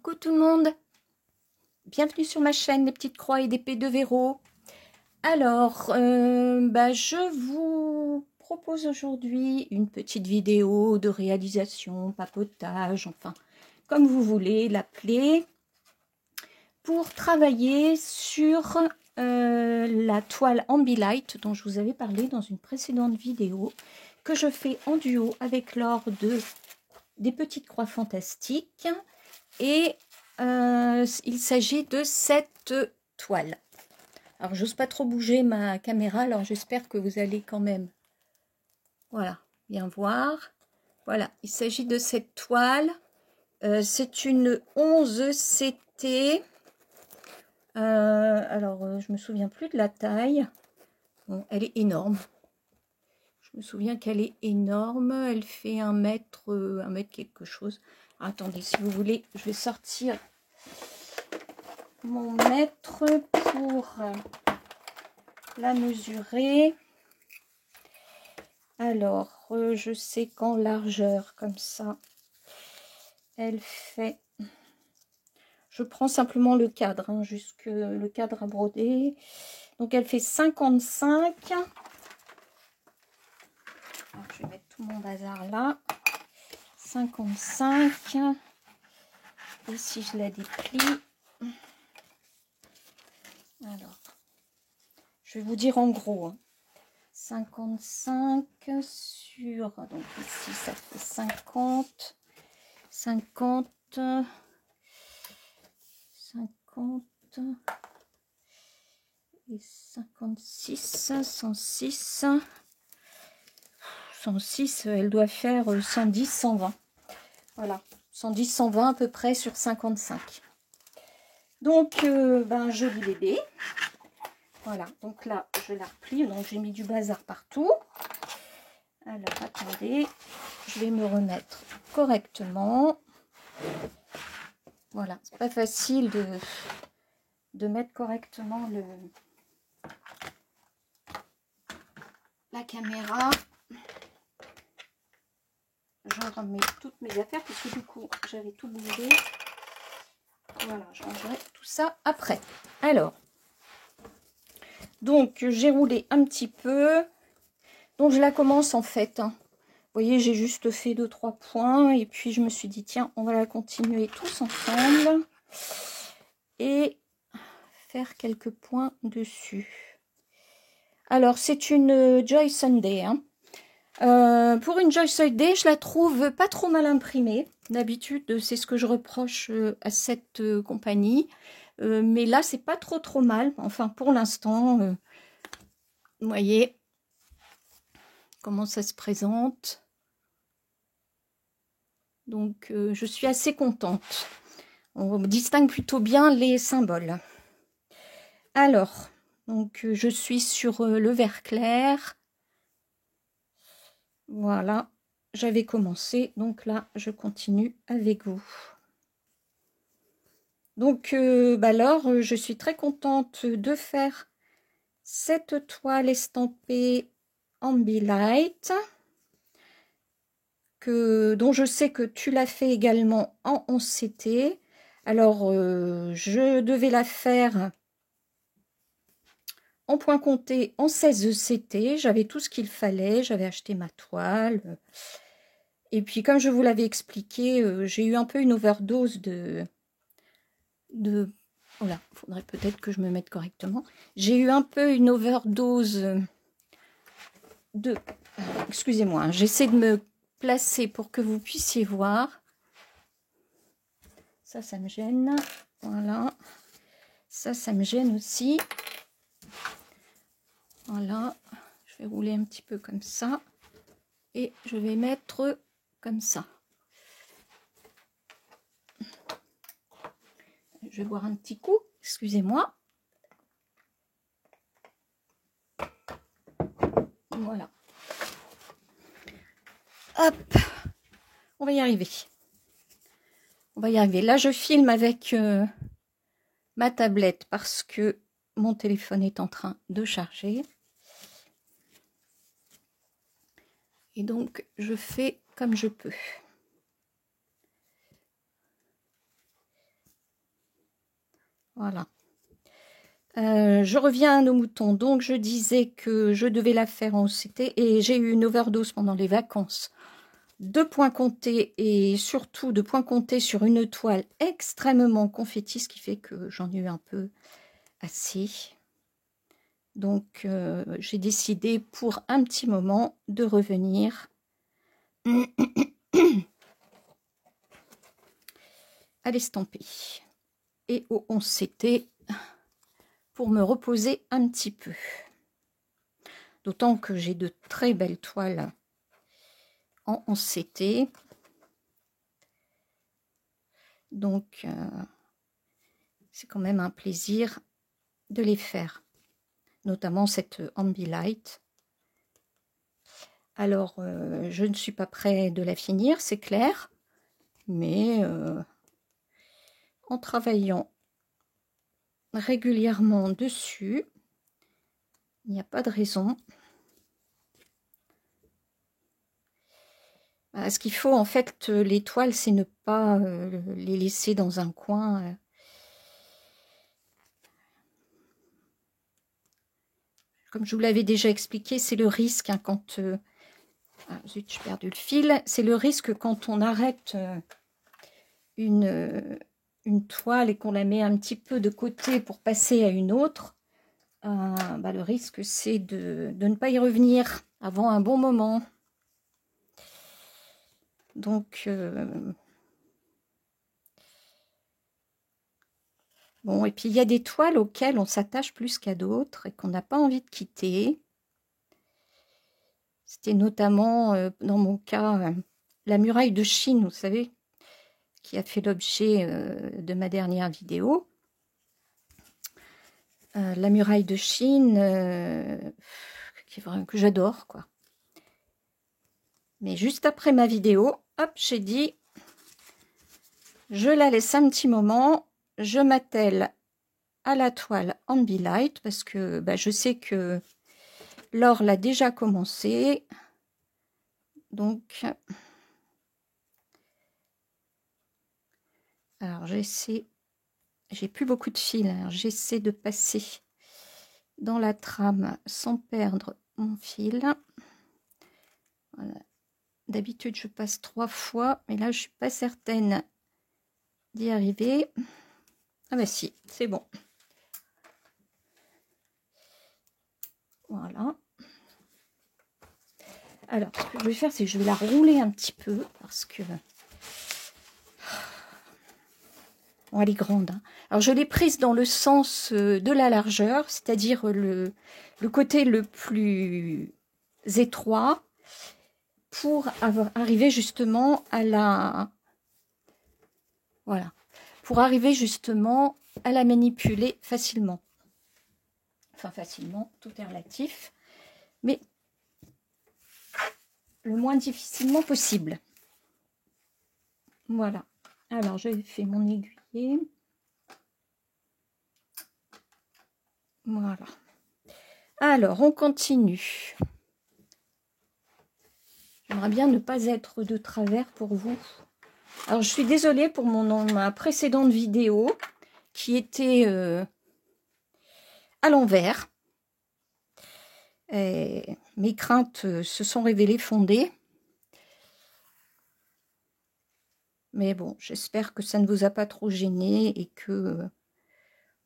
Coucou tout le monde, bienvenue sur ma chaîne Les Petites Croix et d'Épée de Verrou. Alors, je vous propose aujourd'hui une petite vidéo de réalisation, papotage, enfin, comme vous voulez l'appeler, pour travailler sur la toile Ambilight dont je vous avais parlé dans une précédente vidéo, que je fais en duo avec Laure des Petites Croix Fantastiques. Et il s'agit de cette toile. Alors, j'ose pas trop bouger ma caméra, alors j'espère que vous allez quand même, voilà, bien voir. Voilà, il s'agit de cette toile. C'est une 11 CT. Je me souviens plus de la taille. Bon, elle est énorme. Je me souviens qu'elle est énorme. Elle fait 1 mètre quelque chose. Attendez, si vous voulez, je vais sortir mon mètre pour la mesurer. Alors, je sais qu'en largeur, comme ça, elle fait... Je prends simplement le cadre, hein, jusque le cadre à broder. Donc, elle fait 55. Alors, je vais mettre tout mon bazar là. 55. Et si je la déplie... Alors, je vais vous dire en gros. Hein. 55 sur... Donc ici, ça fait 50. 50. 50. Et 56. 106. 106, elle doit faire 110, 120. Voilà. 110, 120 à peu près sur 55. Donc, joli bébé. Voilà, donc là, je la replie. Donc, j'ai mis du bazar partout. Alors, attendez. Je vais me remettre correctement. Voilà, c'est pas facile de mettre correctement la caméra. Je remets toutes mes affaires parce que du coup, j'avais tout bougé. Voilà, je rangerai tout ça après. Alors, donc, j'ai roulé un petit peu. Donc, je la commence en fait. Hein. Vous voyez, j'ai juste fait 2-3 points. Et puis, je me suis dit, tiens, on va la continuer tous ensemble. Et faire quelques points dessus. Alors, c'est une Joy Sunday. Hein. Pour une Joy Sunday, je la trouve pas trop mal imprimée. D'habitude, c'est ce que je reproche à cette compagnie. Mais là, c'est pas trop mal. Enfin, pour l'instant, vous voyez comment ça se présente. Donc, je suis assez contente. On distingue plutôt bien les symboles. Alors, donc, je suis sur le vert clair. Voilà, j'avais commencé. Donc là, je continue avec vous. Donc, alors, je suis très contente de faire cette toile estampée Ambilight, dont je sais que tu l'as fait également en 11 CT. Alors, je devais la faire en point compté en 16 CT. J'avais tout ce qu'il fallait, j'avais acheté ma toile. Et puis, comme je vous l'avais expliqué, j'ai eu un peu une overdose voilà, il faudrait peut-être que je me mette correctement. J'ai eu un peu une overdose de... Excusez-moi, hein, j'essaie de me placer pour que vous puissiez voir. Ça me gêne. Voilà. Ça me gêne aussi. Voilà. Je vais rouler un petit peu comme ça. Et je vais mettre comme ça. Je vais boire un petit coup. Excusez-moi. Voilà. Hop. On va y arriver. On va y arriver. Là, je filme avec ma tablette parce que mon téléphone est en train de charger. Et donc, je fais comme je peux. Voilà. Je reviens à nos moutons. Donc, je disais que je devais la faire en OCT et j'ai eu une overdose pendant les vacances. 2 points comptés et surtout 2 points comptés sur une toile extrêmement confetti, ce qui fait que j'en ai eu un peu assez. Donc, j'ai décidé pour un petit moment de revenir à l'estamper et au 11CT pour me reposer un petit peu. D'autant que j'ai de très belles toiles en 11CT. Donc, c'est quand même un plaisir de les faire. Notamment cette Ambilight. Alors, je ne suis pas près de la finir, c'est clair. Mais en travaillant régulièrement dessus, il n'y a pas de raison. Ce qu'il faut, en fait, les toiles, c'est ne pas les laisser dans un coin. Comme je vous l'avais déjà expliqué, c'est le risque hein, quand... ah, zut, j'ai perdu le fil. C'est le risque quand on arrête une toile et qu'on la met un petit peu de côté pour passer à une autre. Le risque, c'est de ne pas y revenir avant un bon moment. Donc, bon, et puis il y a des toiles auxquelles on s'attache plus qu'à d'autres et qu'on n'a pas envie de quitter. C'était notamment, dans mon cas, la muraille de Chine, vous savez, qui a fait l'objet de ma dernière vidéo. La muraille de Chine, que j'adore, quoi. Mais juste après ma vidéo, hop, j'ai dit, je la laisse un petit moment, je m'attelle à la toile Ambilight parce que je sais que Laure l'a déjà commencé. Donc, alors j'essaie, j'ai plus beaucoup de fil, alors j'essaie de passer dans la trame sans perdre mon fil. Voilà. D'habitude, je passe 3 fois, mais là, je suis pas certaine d'y arriver. Ah bah si, c'est bon. Voilà. Alors, ce que je vais faire, c'est que je vais la rouler un petit peu, parce que... Bon, elle est grande. Hein. Alors, je l'ai prise dans le sens de la largeur, c'est-à-dire le côté le plus étroit, pour arriver justement à la... Voilà. Pour arriver justement à la manipuler facilement. Enfin, facilement, tout est relatif. Mais le moins difficilement possible. Voilà. Alors, j'ai fait mon aiguillé. Voilà. Alors, on continue. J'aimerais bien ne pas être de travers pour vous. Alors, je suis désolée pour ma précédente vidéo qui était à l'envers. Mes craintes se sont révélées fondées. Mais bon, j'espère que ça ne vous a pas trop gêné et que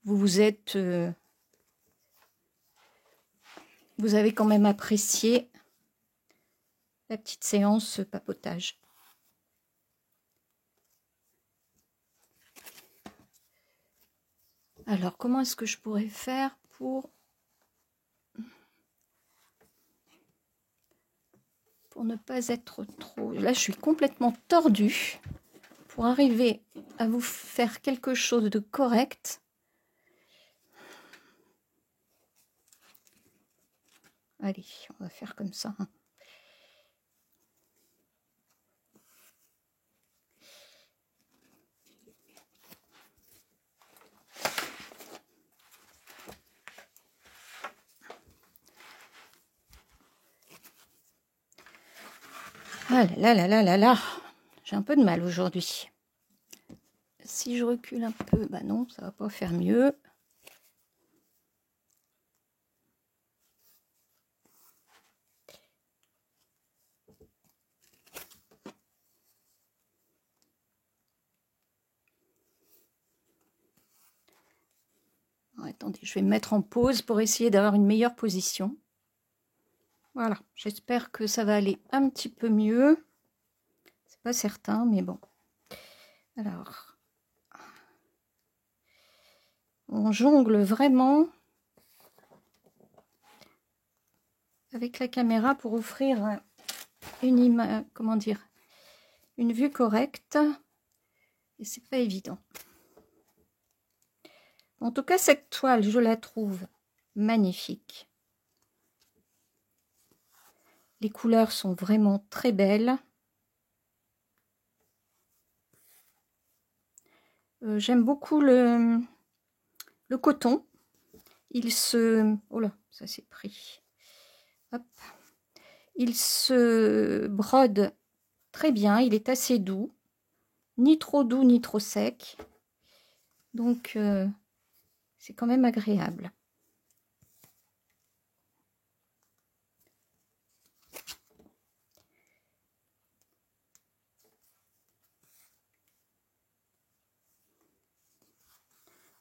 vous avez quand même apprécié la petite séance papotage. Alors, comment est-ce que je pourrais faire pour ne pas être trop... Là, je suis complètement tordue pour arriver à vous faire quelque chose de correct. Allez, on va faire comme ça. Ah là là là là là là. J'ai un peu de mal aujourd'hui. si je recule un peu, bah non, ça va pas faire mieux. Attendez, je vais me mettre en pause pour essayer d'avoir une meilleure position. Voilà, j'espère que ça va aller un petit peu mieux. C'est pas certain, mais bon. Alors, on jongle vraiment avec la caméra pour offrir une image, comment dire, une vue correcte. Et c'est pas évident. En tout cas, cette toile, je la trouve magnifique. Les couleurs sont vraiment très belles. J'aime beaucoup le coton. Il se... Oh là, ça s'est pris. Hop. Il se brode très bien. Il est assez doux. Ni trop doux, ni trop sec. Donc, c'est quand même agréable.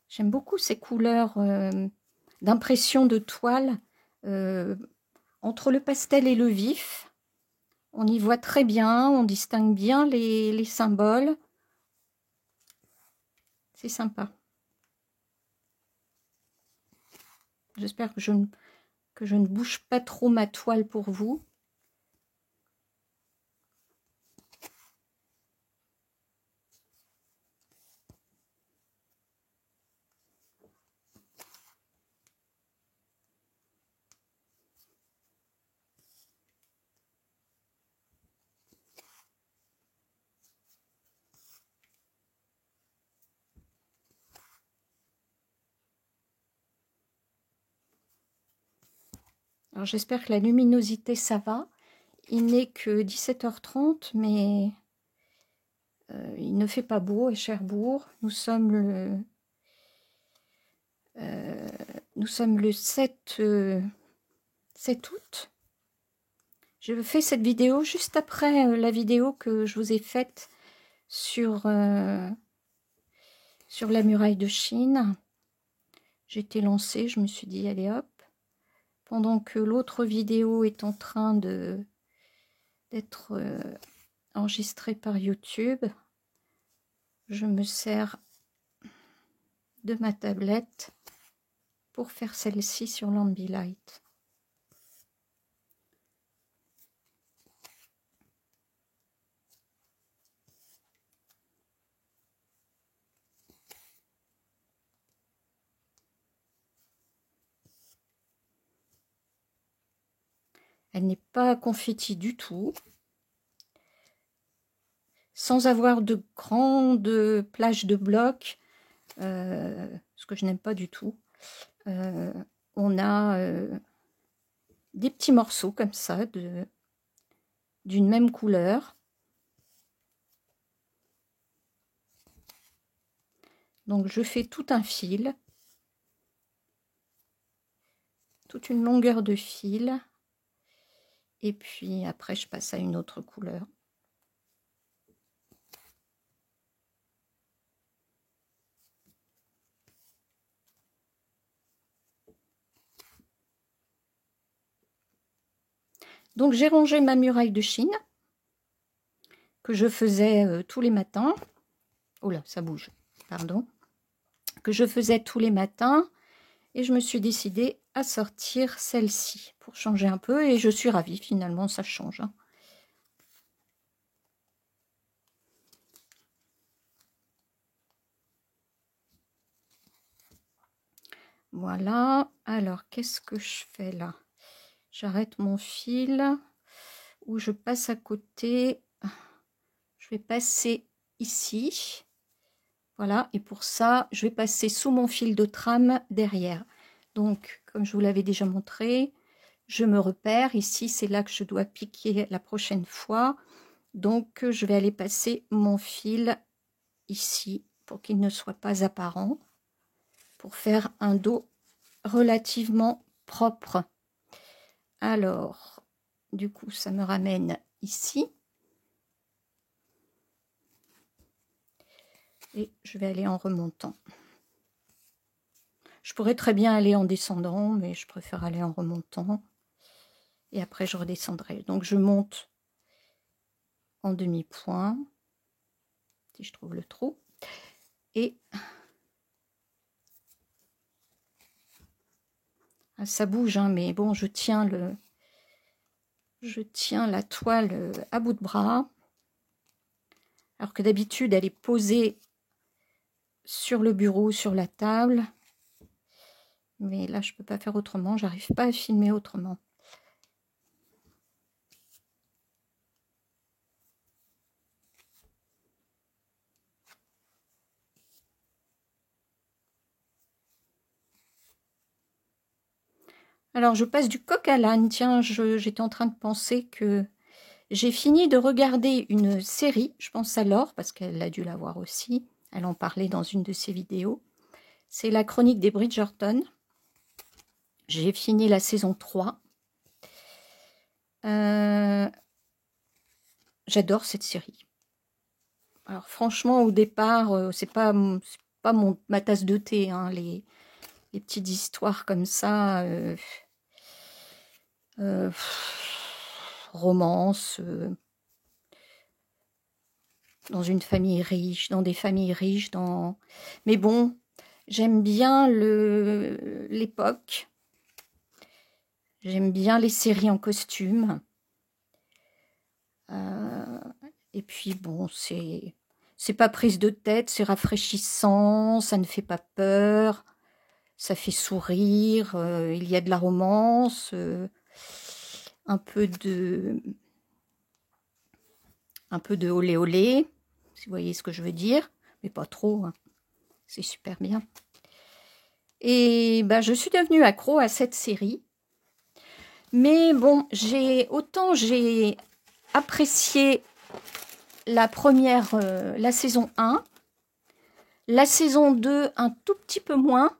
J'aime beaucoup ces couleurs d'impression de toile entre le pastel et le vif. On y voit très bien, on distingue bien les symboles. C'est sympa. J'espère que je ne bouge pas trop ma toile pour vous. Alors j'espère que la luminosité ça va. Il n'est que 17h30, mais il ne fait pas beau à Cherbourg. Nous sommes le 7 août. Je fais cette vidéo juste après la vidéo que je vous ai faite sur la muraille de Chine. J'étais lancée, je me suis dit allez hop. Pendant que l'autre vidéo est en train d'être enregistrée par YouTube, je me sers de ma tablette pour faire celle-ci sur l'Ambilight. Elle n'est pas confetti du tout. Sans avoir de grandes plages de blocs, ce que je n'aime pas du tout. On a des petits morceaux comme ça, d'une même couleur. Donc je fais tout un fil, toute une longueur de fil. Et puis après, je passe à une autre couleur. Donc j'ai rangé ma muraille de Chine, que je faisais tous les matins. Oh là, ça bouge, pardon. Que je faisais tous les matins. Et je me suis décidée à sortir celle-ci pour changer un peu. Et je suis ravie, finalement, ça change. Hein. Voilà. Alors, qu'est-ce que je fais là? J'arrête mon fil ou je passe à côté. Je vais passer ici. Voilà. Et pour ça, je vais passer sous mon fil de trame derrière. Donc, comme je vous l'avais déjà montré, je me repère. Ici, c'est là que je dois piquer la prochaine fois. Donc, je vais aller passer mon fil ici pour qu'il ne soit pas apparent, pour faire un dos relativement propre. Alors, du coup, ça me ramène ici. Et je vais aller en remontant. Je pourrais très bien aller en descendant, mais je préfère aller en remontant. Et après, je redescendrai. Donc, je monte en demi-point, si je trouve le trou. Et ça bouge, hein, mais bon, je tiens la toile à bout de bras. Alors que d'habitude, elle est posée sur le bureau, sur la table. Mais là, je ne peux pas faire autrement. J'arrive pas à filmer autrement. Alors, je passe du coq à l'âne. Tiens, j'étais en train de penser que j'ai fini de regarder une série. Je pense à Laure, parce qu'elle a dû la voir aussi. Elle en parlait dans une de ses vidéos. C'est la chronique des Bridgerton. J'ai fini la saison 3. J'adore cette série. Alors franchement, au départ, c'est pas ma tasse de thé, hein, les petites histoires comme ça, romance, dans une famille riche, dans des familles riches, mais bon, j'aime bien l'époque. J'aime bien les séries en costume. Et puis bon, c'est pas prise de tête, c'est rafraîchissant, ça ne fait pas peur, ça fait sourire, il y a de la romance, un peu de olé olé, si vous voyez ce que je veux dire, mais pas trop, hein. C'est super bien. Et ben, je suis devenue accro à cette série. Mais bon, autant j'ai apprécié la saison 1, la saison 2 un tout petit peu moins.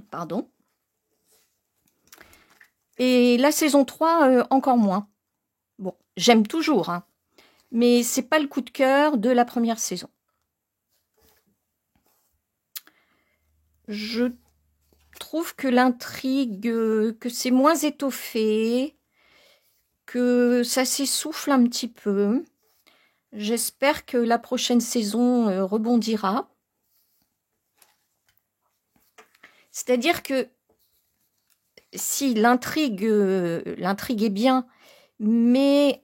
Pardon. Et la saison 3 encore moins. Bon, j'aime toujours, hein, mais c'est pas le coup de cœur de la première saison. Je trouve que l'intrigue, que c'est moins étoffé, que ça s'essouffle un petit peu. J'espère que la prochaine saison rebondira. C'est-à-dire que si l'intrigue est bien, mais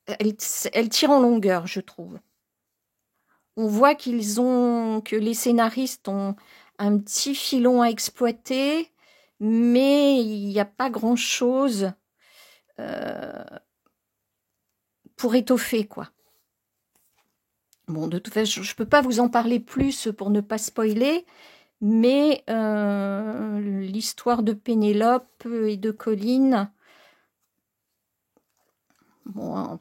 elle tire en longueur, je trouve. On voit que les scénaristes ont un petit filon à exploiter, mais il n'y a pas grand-chose pour étoffer, quoi. Bon, de toute façon, je ne peux pas vous en parler plus pour ne pas spoiler, mais l'histoire de Pénélope et de Colline, bon,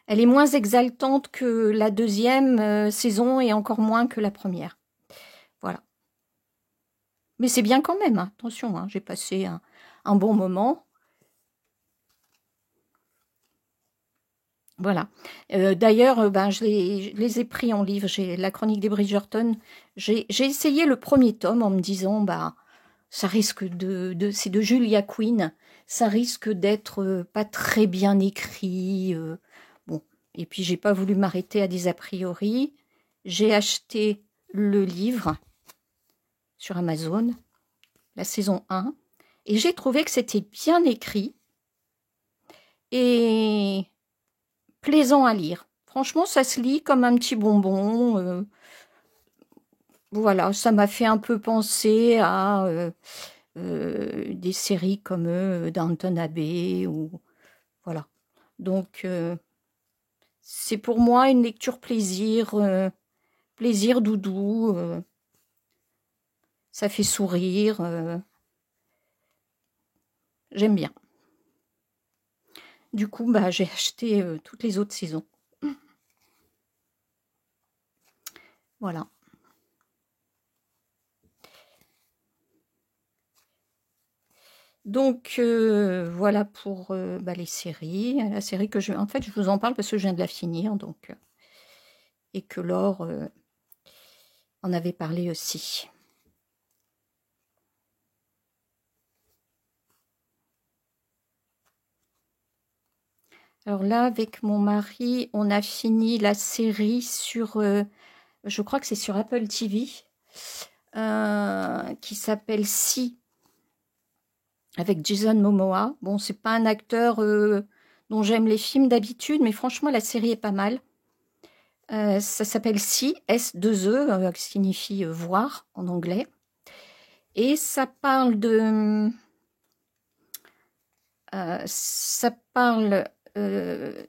elle est moins exaltante que la deuxième saison et encore moins que la première. Voilà. Mais c'est bien quand même, hein. Attention, hein, j'ai passé un bon moment. Voilà. D'ailleurs, ben, je les ai pris en livre. J'ai la chronique des Bridgerton. J'ai essayé le premier tome en me disant, bah, ça risque c'est de Julia Quinn. Ça risque d'être pas très bien écrit. Bon. Et puis, j'ai pas voulu m'arrêter à des a priori. J'ai acheté le livre sur Amazon, la saison 1, et j'ai trouvé que c'était bien écrit et plaisant à lire. Franchement, ça se lit comme un petit bonbon. Voilà, ça m'a fait un peu penser à des séries comme Downton Abbey ou voilà. Donc c'est pour moi une lecture plaisir, plaisir doudou. Ça fait sourire. J'aime bien. Du coup, bah, j'ai acheté toutes les autres saisons. Voilà. Donc, voilà pour bah, les séries. La série que en fait, je vous en parle parce que je viens de la finir, donc, et que Laure en avait parlé aussi. Alors là, avec mon mari, on a fini la série sur, je crois que c'est sur Apple TV, qui s'appelle Si, avec Jason Momoa. Bon, c'est pas un acteur dont j'aime les films d'habitude, mais franchement, la série est pas mal. Ça s'appelle Si, S2E, qui signifie voir en anglais. Et ça parle de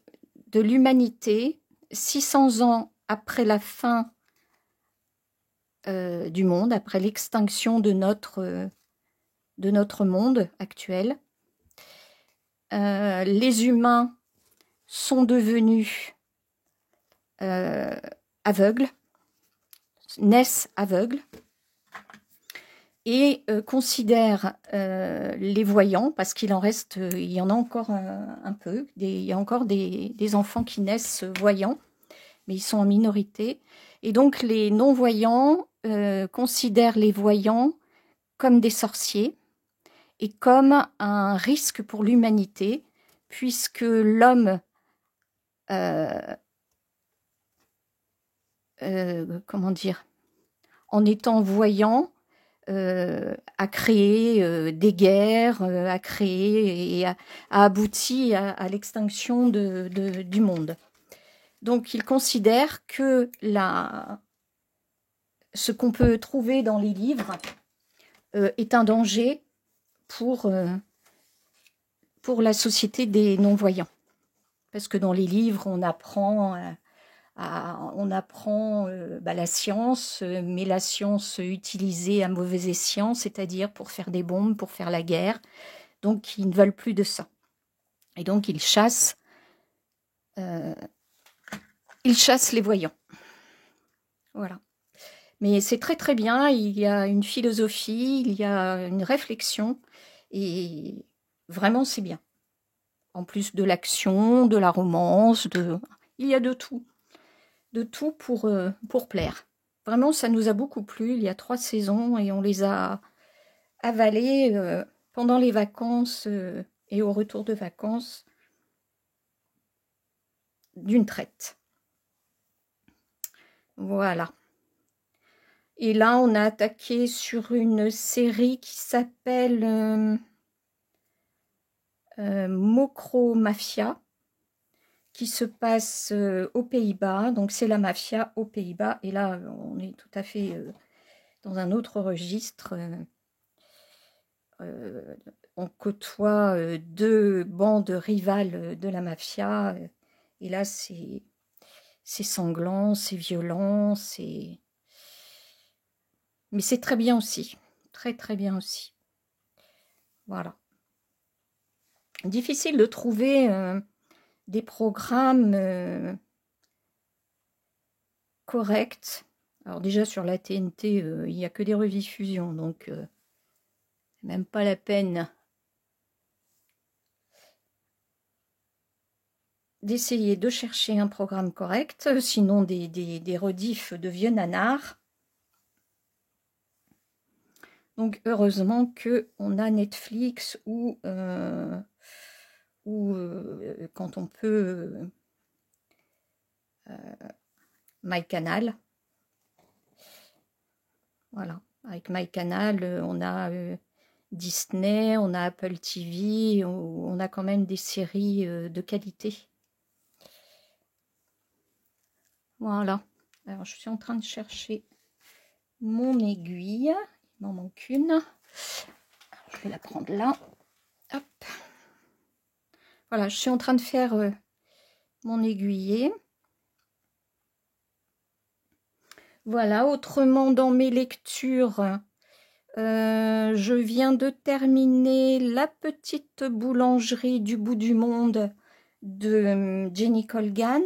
l'humanité 600 ans après la fin du monde, après l'extinction de notre monde actuel. Les humains sont devenus aveugles, naissent aveugles, et considèrent les voyants, parce qu'il en reste, il y en a encore un peu, il y a encore des enfants qui naissent voyants, mais ils sont en minorité. Et donc les non-voyants considèrent les voyants comme des sorciers et comme un risque pour l'humanité, puisque l'homme, comment dire, en étant voyant, a créé des guerres, a créé et a abouti à l'extinction du monde. Donc il considère que ce qu'on peut trouver dans les livres est un danger pour la société des non-voyants. Parce que dans les livres, on apprend la science, mais la science utilisée à mauvais escient, c'est-à-dire pour faire des bombes, pour faire la guerre. Donc, ils ne veulent plus de ça. Et donc, ils chassent les voyants. Voilà. Mais c'est très très bien, il y a une philosophie, il y a une réflexion, et vraiment c'est bien. En plus de l'action, de la romance, il y a de tout pour plaire. Vraiment, ça nous a beaucoup plu. Il y a 3 saisons et on les a avalées pendant les vacances et au retour de vacances d'une traite. Voilà. Et là, on a attaqué sur une série qui s'appelle Mokro Mafia, qui se passe aux Pays-Bas. Donc, c'est la mafia aux Pays-Bas. Et là, on est tout à fait dans un autre registre. On côtoie 2 bandes rivales de la mafia. Et là, c'est sanglant, c'est violent, mais c'est très bien aussi. Très, très bien aussi. Voilà. Difficile de trouver des programmes corrects. Alors déjà, sur la TNT, il n'y a que des rediffusions, donc même pas la peine d'essayer de chercher un programme correct, sinon des rediffs de vieux nanars. Donc heureusement qu'on a Netflix ou quand on peut MyCanal. Voilà, avec MyCanal, on a Disney, on a Apple TV, on a quand même des séries de qualité. Voilà. Alors, je suis en train de chercher mon aiguille. Il m'en manque une. Je vais la prendre là. Hop. Voilà, je suis en train de faire mon aiguillé. Voilà, autrement dans mes lectures, je viens de terminer La petite boulangerie du bout du monde de Jenny Colgan.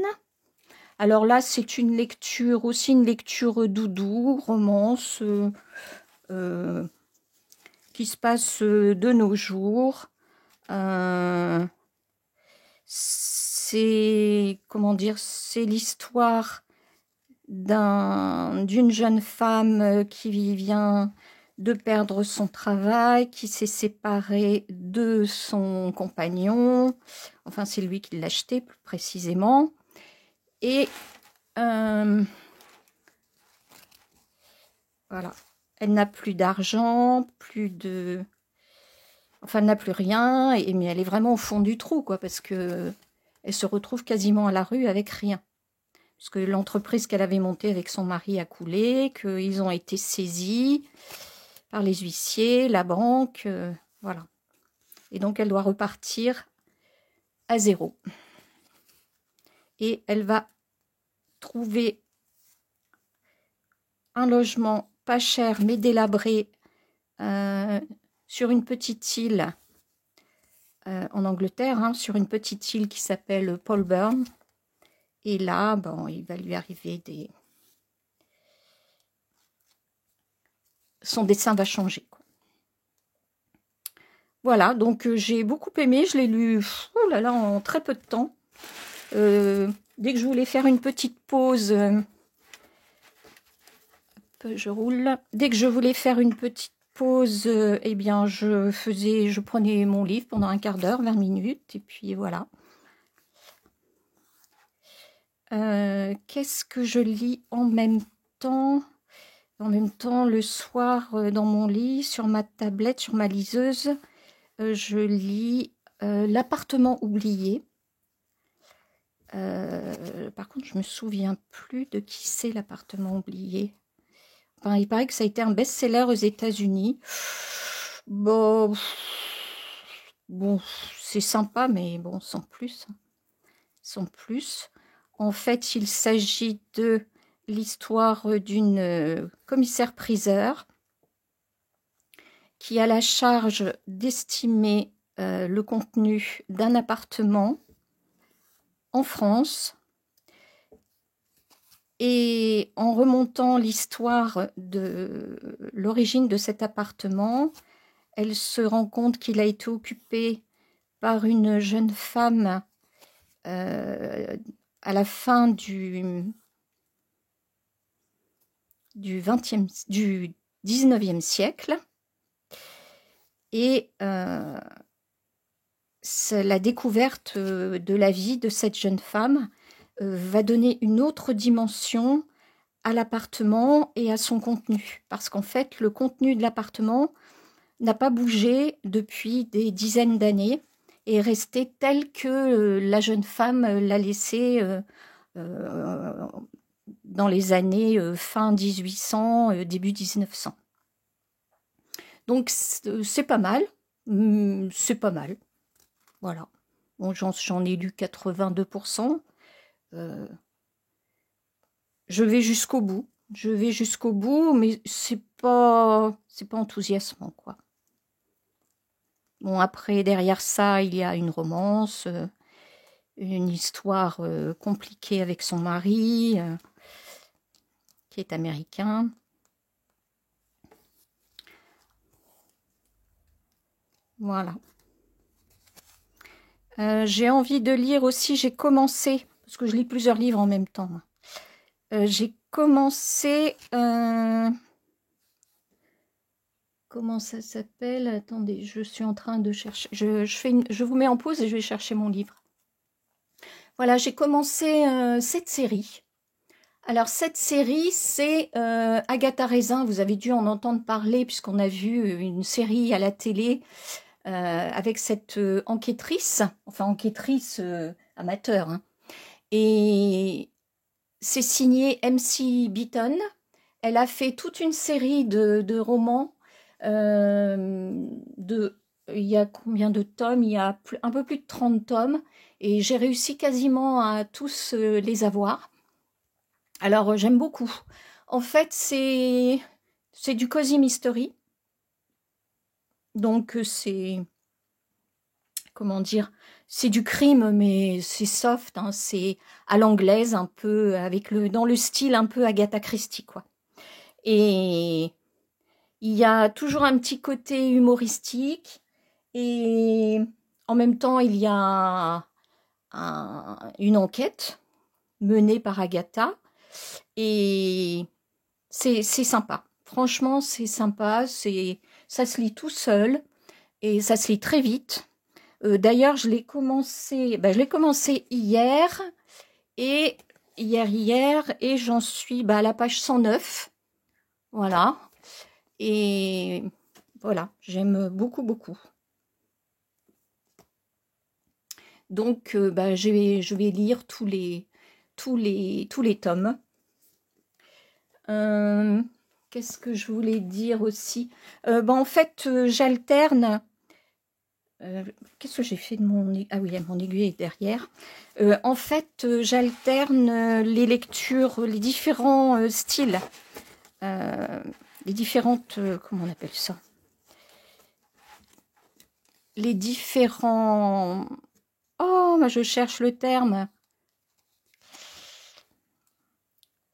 Alors là, c'est une lecture, aussi une lecture doudou, romance, qui se passe de nos jours. C'est, comment dire, c'est l'histoire d'une jeune femme qui vient de perdre son travail, qui s'est séparée de son compagnon. Enfin, c'est lui qui l'a acheté, plus précisément. Et voilà, elle n'a plus d'argent, enfin, elle n'a plus rien, mais elle est vraiment au fond du trou, quoi, parce que elle se retrouve quasiment à la rue avec rien. Parce que l'entreprise qu'elle avait montée avec son mari a coulé, qu'ils ont été saisis par les huissiers, la banque, voilà. Et donc, elle doit repartir à zéro. Et elle va trouver un logement pas cher, mais délabré, sur une petite île en Angleterre, hein, sur une petite île qui s'appelle Polburn. Et là, bon, il va lui arriver son dessin va changer, quoi. Voilà, donc j'ai beaucoup aimé, je l'ai lu oh là là, en très peu de temps. Dès que je voulais faire une petite pause, je roule. Dès que je voulais faire une petite pause, eh bien je prenais mon livre pendant un quart d'heure, 20 minutes, et puis voilà. Qu'est-ce que je lis en même temps? En même temps, le soir, dans mon lit, sur ma tablette, sur ma liseuse, je lis L'appartement oublié. Par contre, je me souviens plus de qui c'est, L'appartement oublié. Enfin, il paraît que ça a été un best-seller aux États-Unis. Bon, c'est sympa, mais bon, sans plus. Sans plus. En fait, il s'agit de l'histoire d'une commissaire-priseur qui a la charge d'estimer le contenu d'un appartement en France. Et en remontant l'histoire de l'origine de cet appartement, elle se rend compte qu'il a été occupé par une jeune femme à la fin du 19e siècle. Et la découverte de la vie de cette jeune femme va donner une autre dimension à l'appartement et à son contenu. Parce qu'en fait, le contenu de l'appartement n'a pas bougé depuis des dizaines d'années et est resté tel que la jeune femme l'a laissé dans les années fin 1800, début 1900. Donc c'est pas mal, c'est pas mal, voilà. Bon, j'en ai lu 82%. Je vais jusqu'au bout, mais c'est pas enthousiasmant, quoi. Bon, après, derrière ça, il y a une romance, une histoire compliquée avec son mari, qui est américain. Voilà. J'ai envie de lire aussi, j'ai commencé, parce que je lis plusieurs livres en même temps. J'ai commencé... comment ça s'appelle? Attendez, je suis en train de chercher. Je vous mets en pause et je vais chercher mon livre. Voilà, j'ai commencé cette série. Alors, cette série, c'est Agatha Raisin. Vous avez dû en entendre parler puisqu'on a vu une série à la télé avec cette enquêtrice, enfin enquêtrice amateur, hein. Et c'est signé MC Beaton. Elle a fait toute une série de romans. Il y a combien de tomes? Il y a un peu plus de 30 tomes. Et j'ai réussi quasiment à tous les avoir. Alors, j'aime beaucoup. En fait, c'est du cozy mystery. Donc, c'est comment dire, c'est du crime, mais c'est soft, hein, c'est à l'anglaise, un peu, dans le style un peu Agatha Christie, quoi. Et il y a toujours un petit côté humoristique, et en même temps, il y a une enquête menée par Agatha, et c'est sympa. Franchement, c'est sympa, ça se lit tout seul, et ça se lit très vite. D'ailleurs, je l'ai commencé hier, et et j'en suis à la page 109. Voilà. Et voilà, j'aime beaucoup, beaucoup. Donc, je vais lire tous les tomes. Qu'est-ce que je voulais dire aussi? En fait, j'alterne. Qu'est-ce que j'ai fait de mon... Ah oui, mon aiguille est derrière. En fait, j'alterne les lectures, les différents styles. Les différentes... comment on appelle ça? Les différents... Oh, je cherche le terme.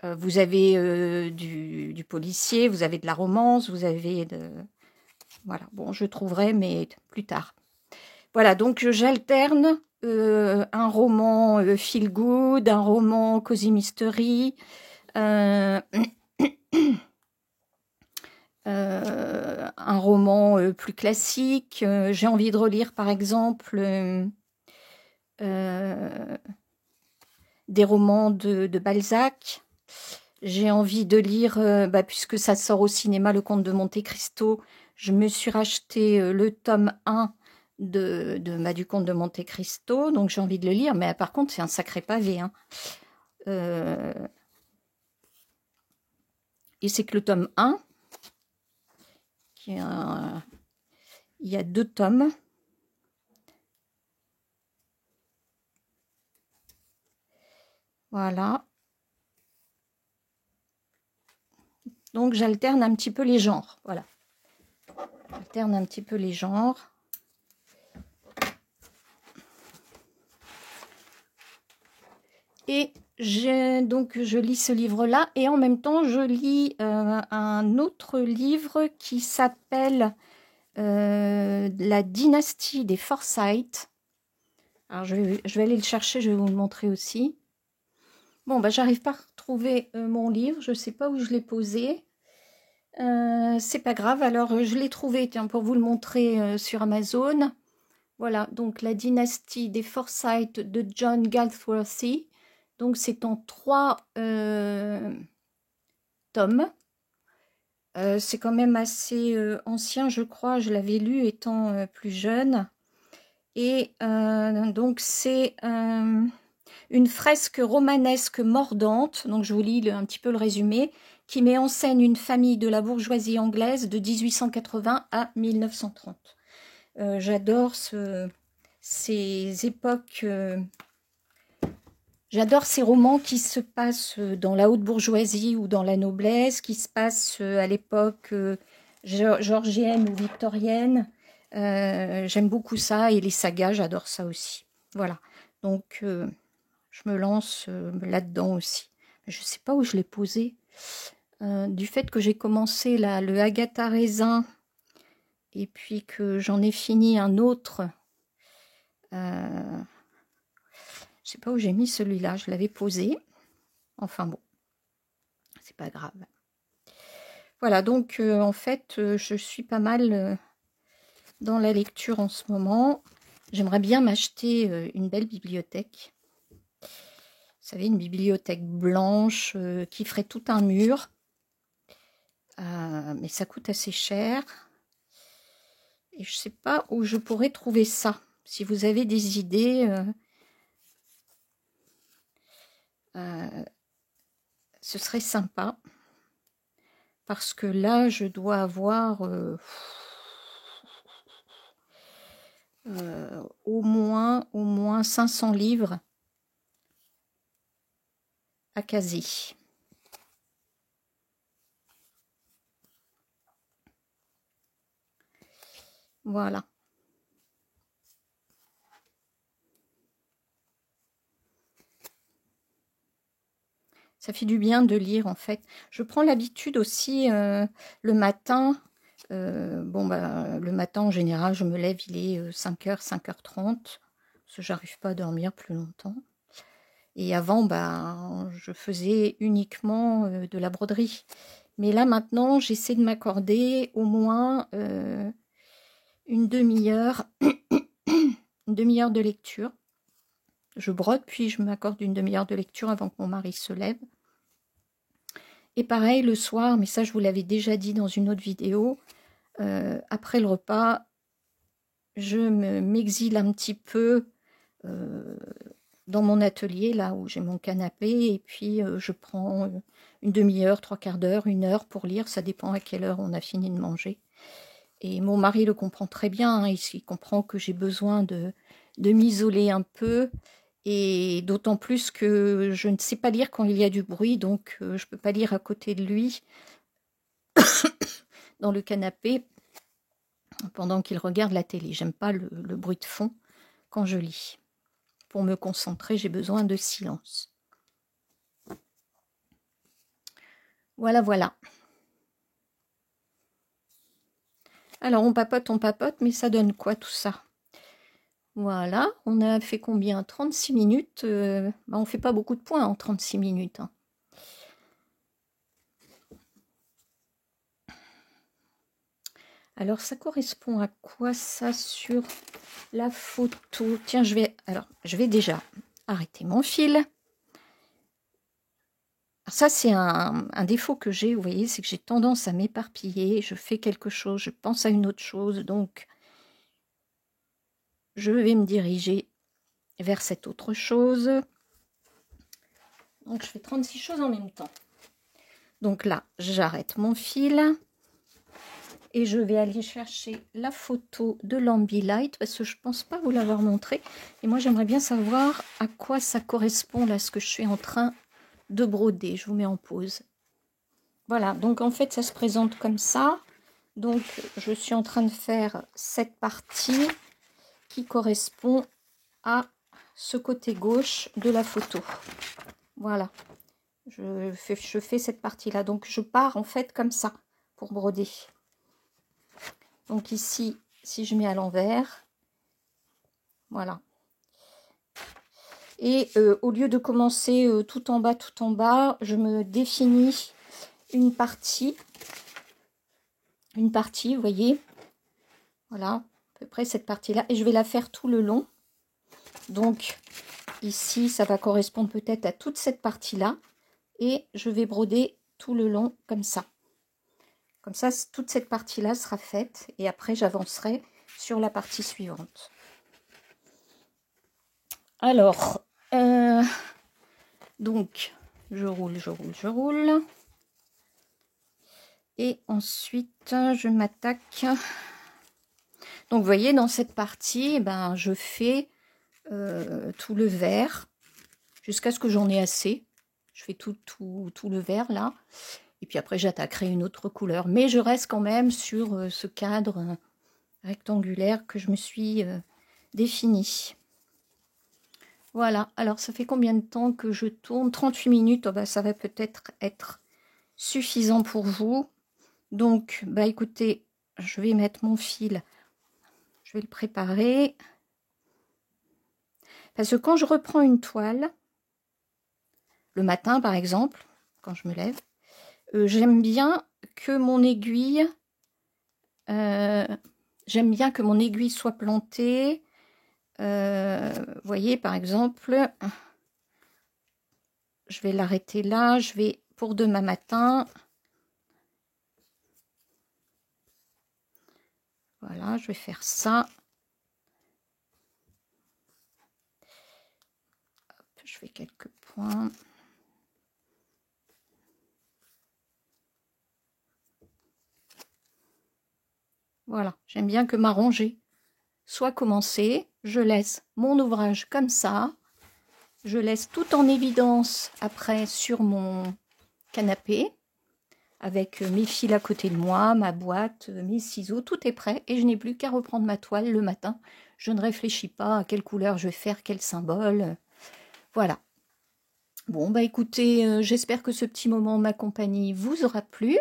Vous avez du policier, vous avez de la romance, vous avez de... Voilà, bon, je trouverai, mais plus tard. Voilà, donc j'alterne un roman feel good, un roman cozy mystery, un roman plus classique. J'ai envie de relire, par exemple, des romans de Balzac. J'ai envie de lire, puisque ça sort au cinéma, Le Comte de Monte-Cristo. Je me suis racheté le tome 1 du Comte de Monte-Cristo, donc j'ai envie de le lire, mais par contre, c'est un sacré pavé. Hein. Et c'est que le tome 1, il y a 2 tomes. Voilà. Donc j'alterne un petit peu les genres. Voilà. J'alterne un petit peu les genres. Et je lis ce livre-là et en même temps je lis un autre livre qui s'appelle La dynastie des Forsyth. Alors je vais aller le chercher, je vais vous le montrer aussi. Bon, j'arrive pas à retrouver mon livre, je sais pas où je l'ai posé. C'est pas grave, alors je l'ai trouvé, tiens, pour vous le montrer sur Amazon. Voilà, donc La dynastie des Forsyth de John Galsworthy. Donc c'est en 3 tomes. C'est quand même assez ancien, je crois. Je l'avais lu étant plus jeune. Et donc c'est une fresque romanesque mordante. Donc je vous lis un petit peu le résumé, qui met en scène une famille de la bourgeoisie anglaise de 1880 à 1930. J'adore ces époques... J'adore ces romans qui se passent dans la haute bourgeoisie ou dans la noblesse, qui se passent à l'époque georgienne ou victorienne. J'aime beaucoup ça, et les sagas, j'adore ça aussi. Voilà, donc je me lance là-dedans aussi. Je ne sais pas où je l'ai posé. Du fait que j'ai commencé le Agatha Raisin et puis que j'en ai fini un autre... je sais pas où j'ai mis celui-là, je l'avais posé. Enfin bon, c'est pas grave. Voilà, donc en fait, je suis pas mal dans la lecture en ce moment. J'aimerais bien m'acheter une belle bibliothèque. Vous savez, une bibliothèque blanche qui ferait tout un mur. Mais ça coûte assez cher. Et je sais pas où je pourrais trouver ça. Si vous avez des idées... ce serait sympa, parce que là je dois avoir au moins 500 livres à caser. Voilà. Ça fait du bien de lire, en fait. Je prends l'habitude aussi le matin. Le matin, en général, je me lève, il est 5h, 5h30. Parce que j'arrive pas à dormir plus longtemps. Et avant, je faisais uniquement de la broderie. Mais là, maintenant, j'essaie de m'accorder au moins une demi-heure une demi-heure de lecture. Je brode, puis je m'accorde une demi-heure de lecture avant que mon mari se lève. Et pareil, le soir, mais ça, je vous l'avais déjà dit dans une autre vidéo, après le repas, je m'exile un petit peu dans mon atelier, là où j'ai mon canapé, et puis je prends une demi-heure, trois quarts d'heure, une heure pour lire, ça dépend à quelle heure on a fini de manger. Et mon mari le comprend très bien, hein, il comprend que j'ai besoin de m'isoler un peu, et d'autant plus que je ne sais pas lire quand il y a du bruit, donc je ne peux pas lire à côté de lui, dans le canapé, pendant qu'il regarde la télé. J'aime pas le bruit de fond quand je lis. Pour me concentrer, j'ai besoin de silence. Voilà, voilà. Alors, on papote, mais ça donne quoi tout ça? Voilà, on a fait combien? 36 minutes. On ne fait pas beaucoup de points en 36 minutes. Hein. Alors, ça correspond à quoi ça sur la photo? Tiens, je vais déjà arrêter mon fil. Alors ça, c'est un défaut que j'ai, vous voyez, c'est que j'ai tendance à m'éparpiller. Je fais quelque chose, je pense à une autre chose, donc je vais me diriger vers cette autre chose. Donc, je fais 36 choses en même temps. Donc là, j'arrête mon fil. Et je vais aller chercher la photo de l'Ambilight parce que je ne pense pas vous l'avoir montré. Et moi, j'aimerais bien savoir à quoi ça correspond là, ce que je suis en train de broder. Je vous mets en pause. Voilà, donc en fait, ça se présente comme ça. Donc, je suis en train de faire cette partie qui correspond à ce côté gauche de la photo. Voilà, je fais cette partie-là. Donc, je pars en fait comme ça pour broder. Donc ici, si je mets à l'envers, voilà. Et au lieu de commencer tout en bas, je me définis une partie, vous voyez. Voilà, à peu près cette partie-là. Et je vais la faire tout le long. Donc ici, ça va correspondre peut-être à toute cette partie-là. Et je vais broder tout le long comme ça. Comme ça, toute cette partie-là sera faite. Et après, j'avancerai sur la partie suivante. Alors, donc, je roule. Et ensuite, je m'attaque. Donc, vous voyez, dans cette partie, je fais tout le vert jusqu'à ce que j'en ai assez. Je fais tout le vert là. Et puis après, j'attaquerai une autre couleur. Mais je reste quand même sur ce cadre rectangulaire que je me suis défini. Voilà. Alors, ça fait combien de temps que je tourne? 38 minutes. Oh, ça va peut-être être suffisant pour vous. Donc, écoutez, je vais mettre mon fil. Je vais le préparer. Parce que quand je reprends une toile, le matin par exemple, quand je me lève, j'aime bien que mon aiguille, soit plantée. Vous voyez, par exemple, je vais l'arrêter là. Je vais, pour demain matin, voilà, je vais faire ça. Hop, je fais quelques points. Voilà, j'aime bien que ma rangée soit commencée. Je laisse mon ouvrage comme ça. Je laisse tout en évidence après sur mon canapé avec mes fils à côté de moi, ma boîte, mes ciseaux, tout est prêt et je n'ai plus qu'à reprendre ma toile le matin. Je ne réfléchis pas à quelle couleur je vais faire, quel symbole. Voilà. Bon, bah écoutez, j'espère que ce petit moment en ma compagnie vous aura plu.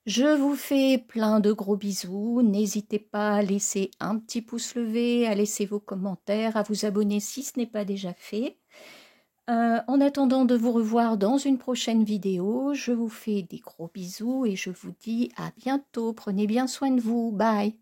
Je vous fais plein de gros bisous. N'hésitez pas à laisser un petit pouce levé, à laisser vos commentaires, à vous abonner si ce n'est pas déjà fait. En attendant de vous revoir dans une prochaine vidéo, je vous fais des gros bisous et je vous dis à bientôt. Prenez bien soin de vous. Bye.